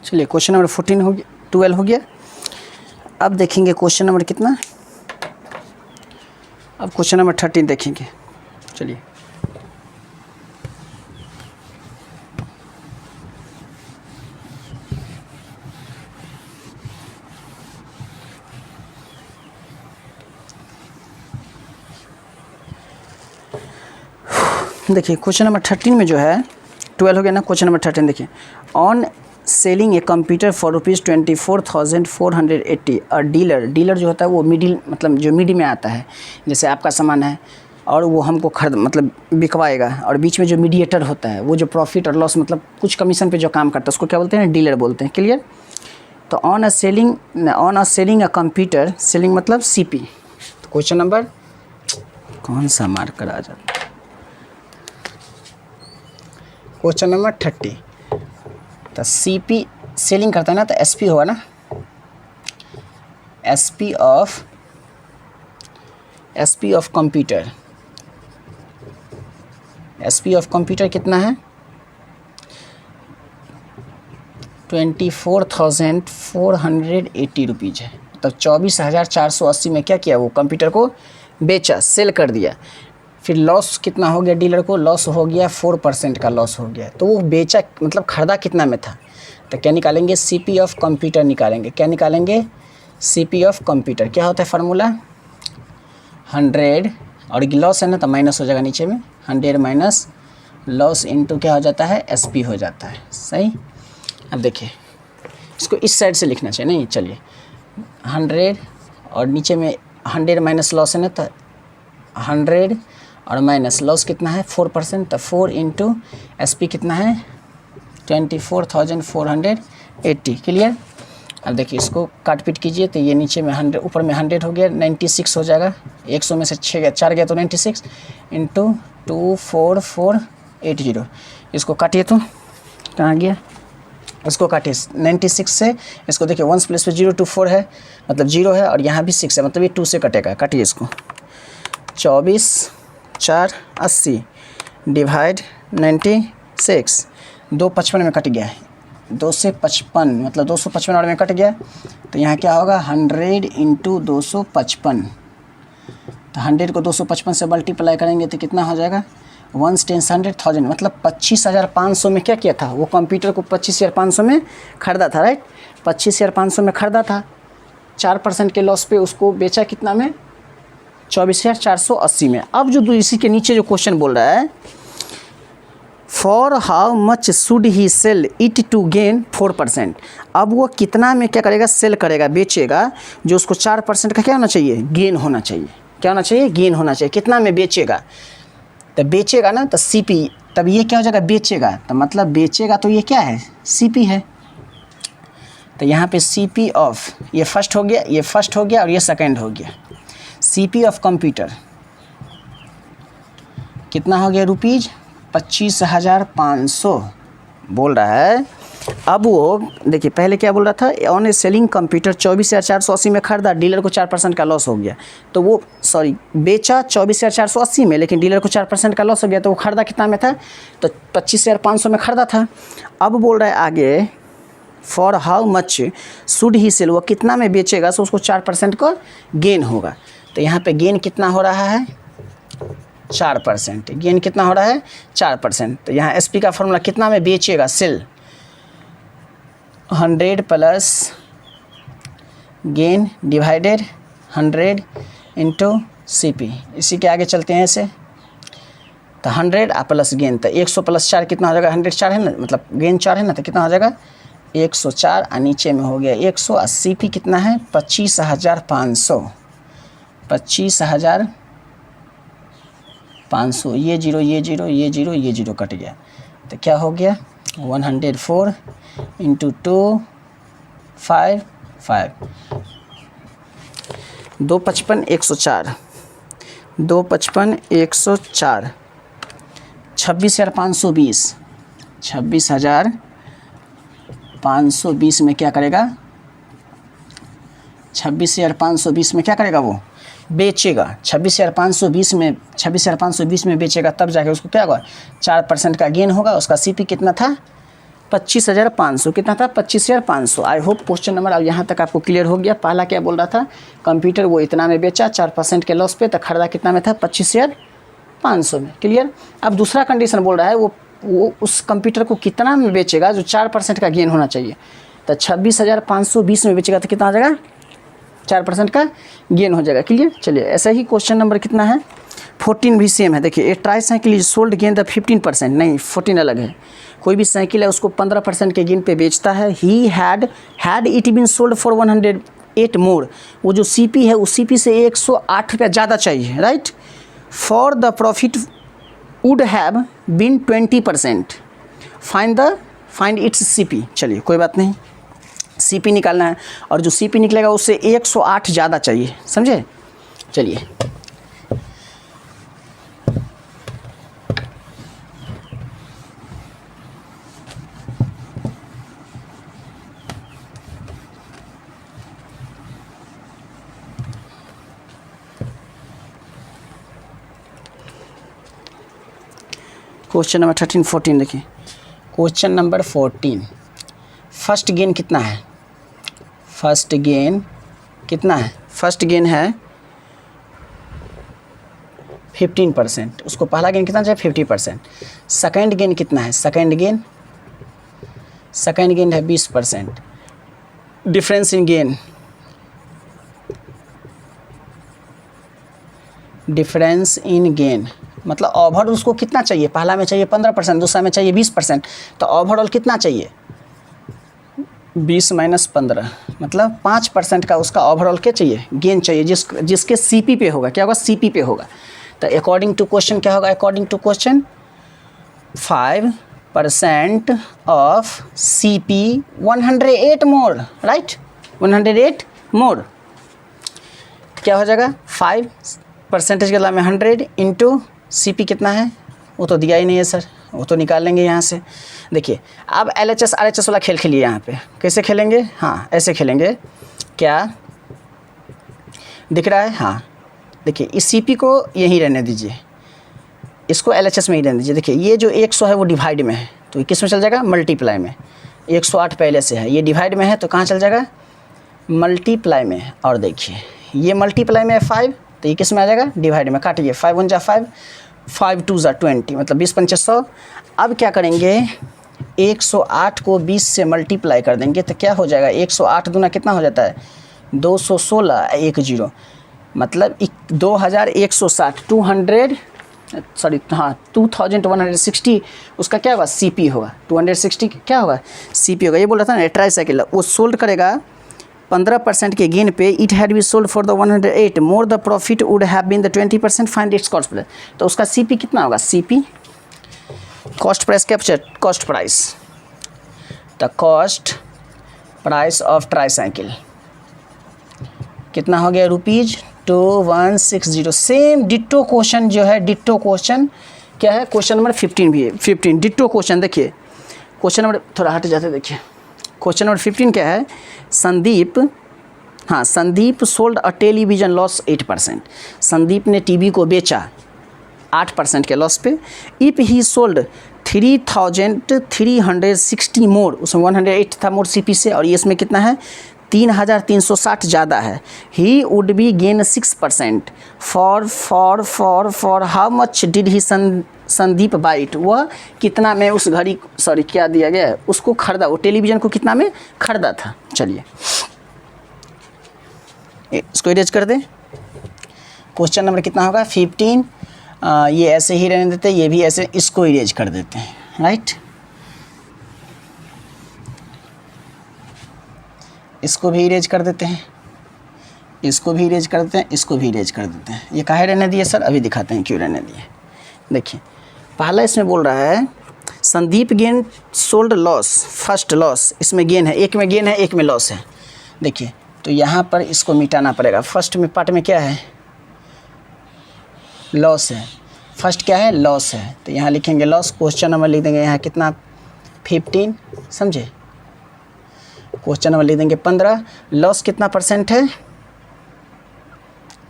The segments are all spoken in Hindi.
चलिए क्वेश्चन नंबर 14 हो गया, 12 हो गया। अब देखेंगे क्वेश्चन नंबर कितना, अब क्वेश्चन नंबर 13 देखेंगे। चलिए देखिए क्वेश्चन नंबर 13 में जो है 12 हो गया ना, क्वेश्चन नंबर 13 देखिए। On selling a computer for ₹24,480 और डीलर जो होता है वो मिडिल मतलब जो मिड में आता है, जैसे आपका सामान है और वो हमको खरीद मतलब बिकवाएगा, और बीच में जो मीडिएटर होता है वो जो प्रॉफिट और लॉस मतलब कुछ कमीशन पे जो काम करता है उसको क्या बोलते हैं, डीलर बोलते हैं। क्लियर। तो on a selling a computer, selling मतलब सीपी। तो क्वेश्चन नंबर कौन सा मार्कर आ जाता है, क्वेश्चन नंबर 30। तो सीपी सेलिंग करता है ना, तो एसपी होगा ना, SP of computer, SP of computer कितना है, 24,480 रुपीज़ है। तो 24,480 में क्या किया, वो कंप्यूटर को बेचा, सेल कर दिया। फिर लॉस कितना हो गया डीलर को, लॉस हो गया 4% का लॉस हो गया। तो वो बेचा मतलब खरीदा कितना में था, तो क्या निकालेंगे, सीपी ऑफ कंप्यूटर निकालेंगे। क्या निकालेंगे, सीपी ऑफ कंप्यूटर। क्या होता है फार्मूला, 100 और लॉस है ना तो माइनस हो जाएगा नीचे में, 100 माइनस लॉस इंटू क्या हो जाता है, एसपी हो जाता है। सही। अब देखिए इसको इस साइड से लिखना चाहिए, नहीं चलिए 100 और नीचे में 100 माइनस लॉस है ना, तो 100 और माइनस लॉस कितना है 4%, तो 4 इंटू एसपी कितना है 24,480। क्लियर। अब देखिए इसको काट पीट कीजिए तो ये नीचे में 100 ऊपर में 100 हो गया, 96 हो जाएगा। 100 में से 6 गया 4 गया तो 96 इंटू 24480। इसको काटिए तो कहाँ गया, इसको काटिए 96 से, इसको देखिए 1 प्लस पे 0 2 4 है मतलब 0 है, और यहाँ भी 6 है मतलब ये 2 से कटेगा। काटिए इसको, 24,480 डिवाइड 96, 255 में कट गया है, 2 से 55 मतलब 255 और में कट गया। तो यहाँ क्या होगा 100 इंटू 255, तो 100 को 255 से मल्टीप्लाई करेंगे तो कितना हो जाएगा 1 10 100,000 मतलब 25,500 में क्या किया था, वो कंप्यूटर को 25,500 में ख़रीदा था। राइट, 25,500 में ख़रीदा था, 4% के लॉस पे उसको बेचा कितना में, 24,480 में। अब जो इसी के नीचे जो क्वेश्चन बोल रहा है, for how much should he sell it to gain 4%। अब वो कितना में क्या करेगा, सेल करेगा, बेचेगा, जो उसको 4% का क्या होना चाहिए, गेन होना चाहिए। क्या होना चाहिए, गेन होना चाहिए। कितना में बेचेगा, तो बेचेगा ना तो सीपी, तब ये क्या हो जाएगा, बेचेगा, तो मतलब बेचेगा तो ये क्या है, सीपी है। तो यहाँ पे सीपी ऑफ, ये फर्स्ट हो गया, ये फर्स्ट हो गया और ये सेकंड हो गया। सीपी ऑफ कंप्यूटर कितना हो गया, रुपीज़ 25,500 बोल रहा है। अब वो देखिए पहले क्या बोल रहा था, ऑन ए सेलिंग कंप्यूटर 24,480 में खरीदा, डीलर को 4% का लॉस हो गया। तो वो बेचा 24,480 में, लेकिन डीलर को 4% का लॉस हो गया, तो वो खरीदा कितना में था, तो 25,500 में खरीदा था। अब बोल रहा है आगे, for how much should he sell, वो कितना में बेचेगा तो उसको 4% का गेन होगा। तो यहाँ पे गेन कितना हो रहा है, 4%। गेन कितना हो रहा है, 4%। तो यहाँ एसपी का फॉर्मूला कितना में बेचेगा, sell 100 plus gain divided 100 into CP. इसी के आगे चलते हैं ऐसे, तो 100 प्लस गेन, तो 100 प्लस 4 कितना हो जाएगा, 100 4 है ना, मतलब गेन 4 है ना, तो कितना हो जाएगा 104, और नीचे में हो गया 100, और सीपी कितना है 25,500, 25,500। ये जीरो ये जीरो ये जीरो ये जीरो कट गया, तो क्या हो गया 104 इंटू 255, 255 104, 255 104, 26,520, 26,520 में क्या करेगा, 26,520 में क्या करेगा, वो बेचेगा। 26,520 में बेचेगा, तब जाके उसको क्या होगा 4% का गेन होगा। उसका सीपी कितना था 25,500 कितना था 25,500। आई होप क्वेश्चन नंबर अब यहाँ तक आपको क्लियर हो गया। पहला क्या बोल रहा था, कंप्यूटर वो इतना में बेचा 4% के लॉस पे, तो खरीदा कितना में था 25,500 में। क्लियर। अब दूसरा कंडीशन बोल रहा है वो उस कंप्यूटर को कितना में बेचेगा जो 4% का गेन होना चाहिए, तो 26,520 में बेचेगा तो कितना आ जाएगा 4% का गेन हो जाएगा। क्लियर। चलिए ऐसा ही क्वेश्चन नंबर कितना है 14 भी सेम है। देखिए a tricycle is sold gain the 15%, नहीं 14 अलग है। कोई भी साइकिल है उसको 15% के गेन पे बेचता है। He had it been sold for 108 more, वो जो सीपी है उस सीपी से 108 रुपया ज़्यादा चाहिए, right. For the profit would have been 20%, find its CP. चलिए कोई बात नहीं, सीपी निकालना है और जो सीपी निकलेगा उससे 108 ज़्यादा चाहिए, समझे। चलिए क्वेश्चन नंबर 13 14 देखिए। क्वेश्चन नंबर 14, फर्स्ट गेन कितना है, फर्स्ट गेन कितना है, फर्स्ट गेन है 15%, उसको पहला गेन कितना चाहिए 50%। सेकंड गेन कितना है, सेकंड गेन है 20%। Difference in gain, difference in gain मतलब ओवरऑल उसको कितना चाहिए, पहला में चाहिए 15%, दूसरा में चाहिए 20%, तो ओवरऑल कितना चाहिए 20 माइनस 15 मतलब 5% का उसका ओवरऑल क्या चाहिए गेन चाहिए, जिसके सीपी पे होगा, क्या होगा सीपी पे होगा। तो अकॉर्डिंग टू क्वेश्चन क्या होगा, according to question 5% of CP 108 more, right 108 more क्या हो जाएगा 5% के में 100 इंटू सीपी कितना है वो तो दिया ही नहीं है सर, वो तो निकाल लेंगे यहाँ से। देखिए अब LHS RHS वाला खेल खेलिए यहाँ पे, कैसे खेलेंगे, हाँ ऐसे खेलेंगे, क्या दिख रहा है, हाँ देखिए इस CP को यहीं रहने दीजिए, इसको LHS में ही रहने दीजिए। देखिए ये जो 100 है वो डिवाइड में है तो ये किस में चल जाएगा मल्टीप्लाई में, 108 पहले से है, ये डिवाइड में है तो कहाँ चल जाएगा मल्टीप्लाई में। और देखिए ये मल्टीप्लाई में है 5 तो ये किस में आ जाएगा डिवाइड में, काटिए 5 1 जा 5, 5 2 जा 20 मतलब 20 पंचे 100। अब क्या करेंगे 108 को 20 से मल्टीप्लाई कर देंगे तो क्या हो जाएगा 108 दूना कितना हो जाता है 216 1 0 मतलब 2160 2160 उसका क्या होगा CP होगा, 260 क्या होगा CP होगा। ये बोल रहा था ना ट्राई साइकिल वो सोल्ड करेगा 15% के गेन पे, it had be sold for the 108 more the profit would have been the 20%, find its cost price. तो उसका CP कितना होगा, CP cost price capture, cost price, the cost price of tricycle कितना हो गया ₹2160। सेम डिट्टो क्वेश्चन जो है, डिट्टो क्वेश्चन क्या है, क्वेश्चन नंबर 15 भी है, 15 डिट्टो क्वेश्चन। देखिए क्वेश्चन नंबर थोड़ा हट जाते, देखिए क्वेश्चन नंबर 15 क्या है, Sandeep sold a television loss 8%, Sandeep ने टीवी को बेचा 8% के लॉस पे। इफ़ ही सोल्ड 3360 मोर, उसमें 108 था मोर CP से और ये इसमें कितना है 3360 ज़्यादा है। He would be gain 6%। For how much did he Sandeep bite, वह कितना में उस घड़ी क्या दिया गया है उसको खरीदा, वो टेलीविज़न को कितना में खरीदा था। चलिए इसको इरेज कर दें। क्वेश्चन नंबर कितना होगा 15, ये ऐसे ही रहने देते हैं, ये भी ऐसे, इसको इरेज कर देते हैं, राइट। इसको भी इरेज कर देते हैं, इसको भी इरेज कर देते हैं, इसको भी इरेज कर देते हैं। ये काहे रहने दिए सर, अभी दिखाते हैं क्यों रहने दिए। देखिए पहला इसमें बोल रहा है Sandeep gain sold loss, first loss, इसमें गेन है, एक में गेन है एक में लॉस है। देखिए तो यहाँ पर इसको मिटाना पड़ेगा, फर्स्ट में पार्ट में क्या है लॉस है, फर्स्ट क्या है लॉस है, तो यहाँ लिखेंगे लॉस, क्वेश्चन नंबर लिख देंगे यहाँ कितना 15, समझे, क्वेश्चन नंबर लिख देंगे 15। लॉस कितना परसेंट है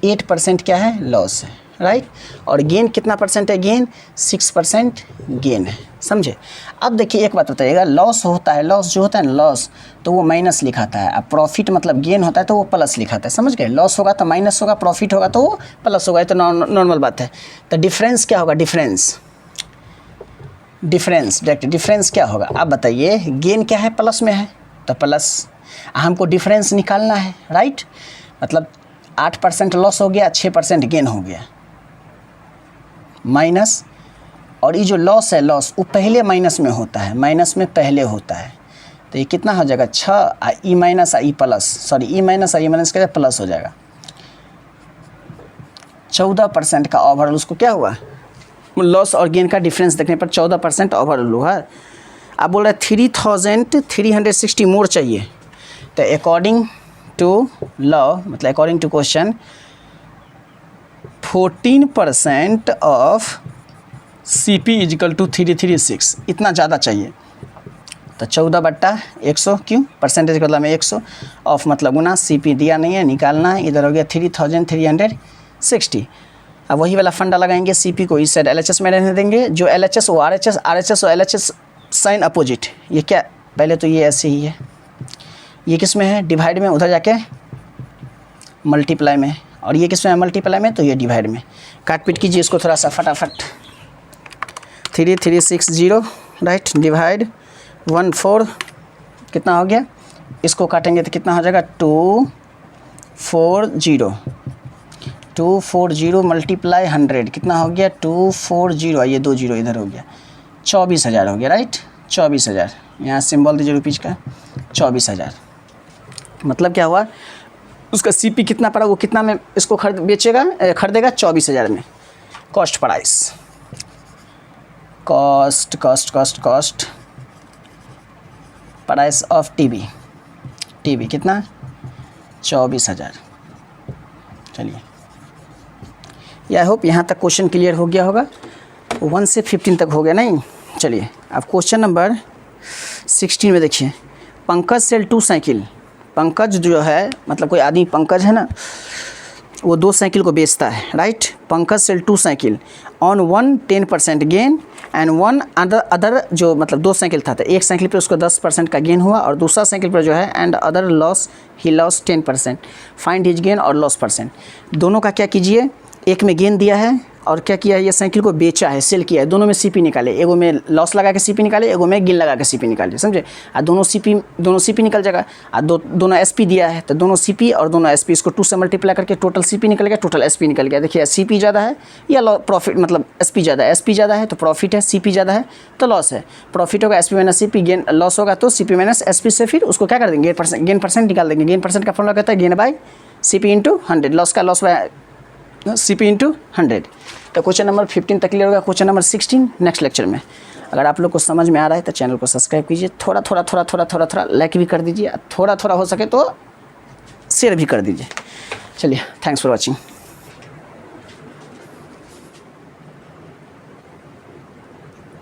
8% क्या है लॉस है, राइट। और गेन कितना परसेंट है, गेन 6% गेन है, समझे। अब देखिए एक बात बताइएगा, लॉस होता है, लॉस जो होता है ना लॉस, तो वो माइनस लिखाता है। अब प्रॉफिट मतलब गेन होता है तो वो प्लस लिखाता है, समझ गए। लॉस होगा तो माइनस होगा, प्रॉफिट होगा तो वो प्लस होगा, ये तो नॉर्मल बात है। तो डिफरेंस क्या होगा, डिफरेंस डायरेक्ट डिफरेंस क्या होगा। आप बताइए, गेन क्या है, प्लस में है तो प्लस, हमको डिफरेंस निकालना है, राइट। मतलब 8% लॉस हो गया, 6% गेन हो गया, माइनस। और ये जो लॉस है, लॉस वो पहले माइनस में होता है, माइनस में पहले होता है। तो ये कितना हो जाएगा, 6 E minus E plus, sorry E minus E minus क्या प्लस हो जाएगा। 14% का ओवरऑल उसको क्या हुआ, लॉस और गेन का डिफरेंस देखने पर 14% ओवरऑल हुआ। अब बोल रहे 3360 मोर चाहिए। तो अकॉर्डिंग टू लॉ, मतलब according to question, 14% of CP equal to 336, इतना ज़्यादा चाहिए। तो 14/100, क्यों, परसेंटेज का मतलब में 100, ऑफ मतलब गुना, CP दिया नहीं है, निकालना है। इधर हो गया 3360। अब वही वाला फंडा लगाएंगे, CP को इस साइड LHS में रहने देंगे, जो LHS वो RHS, RHS और LHS साइन अपोजिट। ये क्या, पहले तो ये ऐसे ही है, ये किस में है, डिवाइड में, उधर जाके मल्टीप्लाई में, और ये किस में है, मल्टीप्लाई में, तो ये डिवाइड में। काट पीट कीजिए इसको थोड़ा सा फटाफट। 3360 राइट, डिवाइड 14 कितना हो गया, इसको काटेंगे तो कितना हो जाएगा, 240 मल्टीप्लाई 100 कितना हो गया, 240, ये 2 जीरो इधर हो गया, 24,000 हो गया, राइट। 24,000, यहाँ सिंबल दीजिए रुपीज़ का, 24,000। मतलब क्या हुआ, उसका CP कितना पड़ा, वो कितना में इसको खरीदेगा 24,000 में। Cost price, cost price of TV कितना, 24,000। चलिए, आई होप यहाँ तक क्वेश्चन क्लियर हो गया होगा। 1 से 15 तक हो गया नहीं। चलिए अब क्वेश्चन नंबर 16 में देखिए, पंकज सेल 2 साइकिल। पंकज जो है, मतलब कोई आदमी पंकज है ना, वो 2 साइकिल को बेचता है, right. Pankaj sell 2 cycle on 1 10% gain and 1 other जो मतलब 2 साइकिल था, तो एक साइकिल पे उसको 10% का गेन हुआ, और दूसरा साइकिल पर जो है and other laws he loss 10%। Find his gain और लॉस परसेंट। दोनों का क्या कीजिए, एक में गेन दिया है और क्या किया है, ये साइकिल को बेचा है, सेल किया है, दोनों में CP निकाले, एगो में लॉस लगा के CP निकाले, एगो में गेन लगा के CP निकाले, समझे। और दोनों CP निकल जाएगा। और दोनों SP दिया है, तो दोनों CP और दोनों SP, इसको 2 से मल्टीप्लाई करके टोटल CP निकल गया, टोटल SP निकल गया। देखिए CP ज़्यादा है या प्रॉफिट, मतलब SP ज़्यादा है, SP ज़्यादा है तो प्रॉफिट है, CP ज़्यादा है तो लॉस है। प्रॉफिट होगा SP minus CP, gain loss होगा तो CP माइनस SP से फिर उसको क्या कर देंगे, गेन परसेंट निकाल देंगे। गेन परसेंट का फॉर्मूला कहता है gain by CP into 100, loss का लॉस बाय CP इंटू 100। तो क्वेश्चन नंबर 15 तक क्लियर होगा। क्वेश्चन नंबर 16 नेक्स्ट लेक्चर में। अगर आप लोग को समझ में आ रहा है तो चैनल को सब्सक्राइब कीजिए, थोड़ा लाइक भी कर दीजिए, थोड़ा हो सके तो शेयर भी कर दीजिए। चलिए, थैंक्स फॉर वॉचिंग।